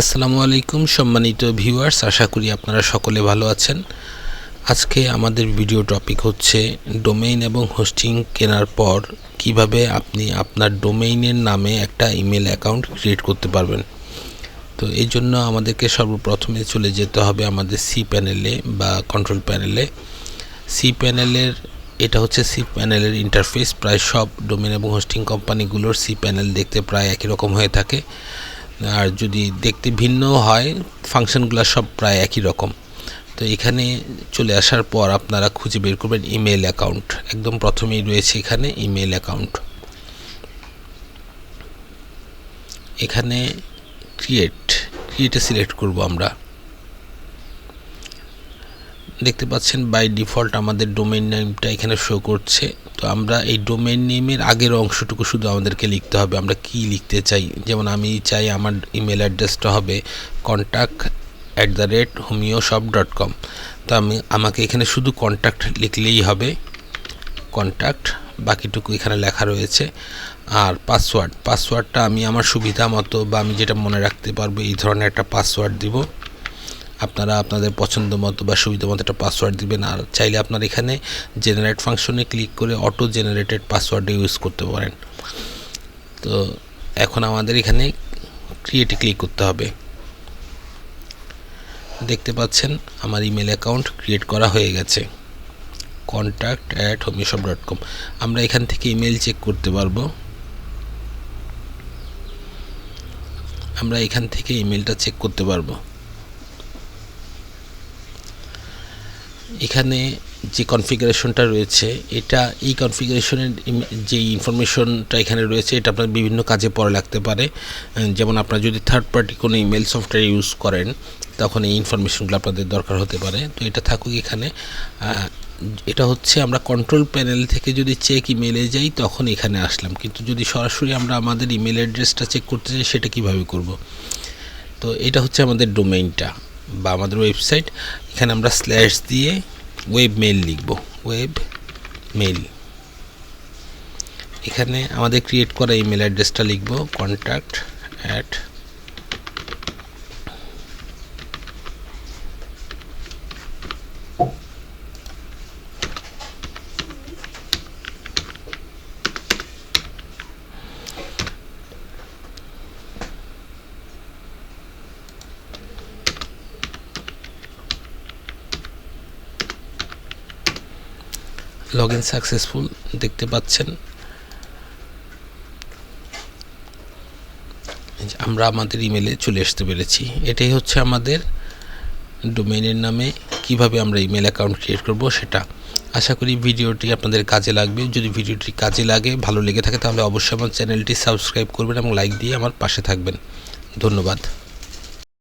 আসসালামু আলাইকুম সম্মানিত ভিউয়ার্স, আশা করি আপনারা সকলে ভালো আছেন। আজকে আমাদের ভিডিও টপিক হচ্ছে ডোমেইন এবং হোস্টিং কেনার পর কিভাবে আপনি আপনার ডোমেইনের নামে একটা ইমেল অ্যাকাউন্ট ক্রিয়েট করতে পারবেন। তো এই জন্য আমাদেরকে সর্বপ্রথমে চলে যেতে হবে আমাদের সি প্যানেলে বা কন্ট্রোল প্যানেলে। এটা হচ্ছে সি প্যানেলের ইন্টারফেস। প্রায় সব ডোমেইন এবং হোস্টিং কোম্পানিগুলোর সি প্যানেল দেখতে প্রায় একই রকম হয়ে থাকে, আর যদি দেখতে ভিন্ন হয় ফাংশনগুলো সব প্রায় একই রকম। তো এখানে চলে আসার পর আপনারা খুঁজে বের করবেন ইমেল অ্যাকাউন্ট। একদম প্রথমেই রয়েছে এখানে ইমেল অ্যাকাউন্ট। এখানে ক্রিয়েটে সিলেক্ট করব আমরা। দেখতে পাচ্ছেন বাই ডিফল্ট আমাদের ডোমেইন নেমটা এখানে শো করছে। তো আমরা এই ডোমেইন নেমের আগের অংশটুকু শুধু আমাদেরকে লিখতে হবে, আমরা কি লিখতে চাই। যেমন আমি চাই আমার ইমেল অ্যাড্রেসটা হবে contact@homeoshop.com। তো আমাকে এখানে শুধু কন্ট্যাক্ট লিখলেই হবে, কন্ট্যাক্ট, বাকিটুকু এখানে লেখা রয়েছে। আর পাসওয়ার্ডটা আমি আমার সুবিধা মতো বা আমি যেটা মনে রাখতে পারবো এই ধরনের একটা পাসওয়ার্ড দিব। আপনারা আপনাদের পছন্দ মতো বা সুবিধা মতো একটা পাসওয়ার্ড দিবেন। আর চাইলে আপনারা এখানে জেনারেট ফাংশনে ক্লিক করে অটো জেনারেটেড পাসওয়ার্ড ইউজ করতে পারেন। তো এখন আমাদের এখানে ক্রিয়েটে ক্লিক করতে হবে। দেখতে পাচ্ছেন আমার ইমেল অ্যাকাউন্ট ক্রিয়েট করা হয়ে গেছে, contact@homeoshop.com। আমরা এখান থেকে ইমেল চেক করতে পারবো। আমরা এখান থেকে ইমেলটা চেক করতে পারবো। এখানে যে কনফিগারেশনটা রয়েছে এই কনফিগারেশনের যে ইনফরমেশনটা এখানে রয়েছে এটা আপনার বিভিন্ন কাজে পরে লাগতে পারে। যেমন আপনারা যদি থার্ড পার্টি কোনো ইমেল সফটওয়্যার ইউজ করেন তখন এই ইনফরমেশনগুলো আপনাদের দরকার হতে পারে। তো এটা থাকুক এখানে। এটা হচ্ছে আমরা কন্ট্রোল প্যানেল থেকে যদি চেক ইমেলে যাই তখন এখানে আসলাম, কিন্তু যদি সরাসরি আমরা আমাদের ইমেল অ্যাড্রেসটা চেক করতে চাই সেটা কিভাবে করব। তো এটা হচ্ছে আমাদের ডোমেইনটা বা আমাদের ওয়েবসাইট। এখানে আমরা স্ল্যাশ দিয়ে ওয়েব মেইল লিখব, ওয়েব মেইল। এখানে আমাদের ক্রিয়েট করা ইমেল অ্যাড্রেসটা লিখব contact@ লগইন সাকসেসফুল। দেখতে পাচ্ছেন আমরা আমাদের ইমেলে চলে আসতে পেরেছি। এটাই হচ্ছে আমাদের ডোমেইনের নামে কিভাবে আমরা ইমেল অ্যাকাউন্ট ক্রিয়েট করব সেটা। আশা করি ভিডিওটি আপনাদের কাজে লাগবে। যদি ভিডিওটি কাজে লাগে, ভালো লেগে থাকে, তাহলে অবশ্যই আমার চ্যানেলটি সাবস্ক্রাইব করবেন এবং লাইক দিয়ে আমার পাশে থাকবেন। ধন্যবাদ।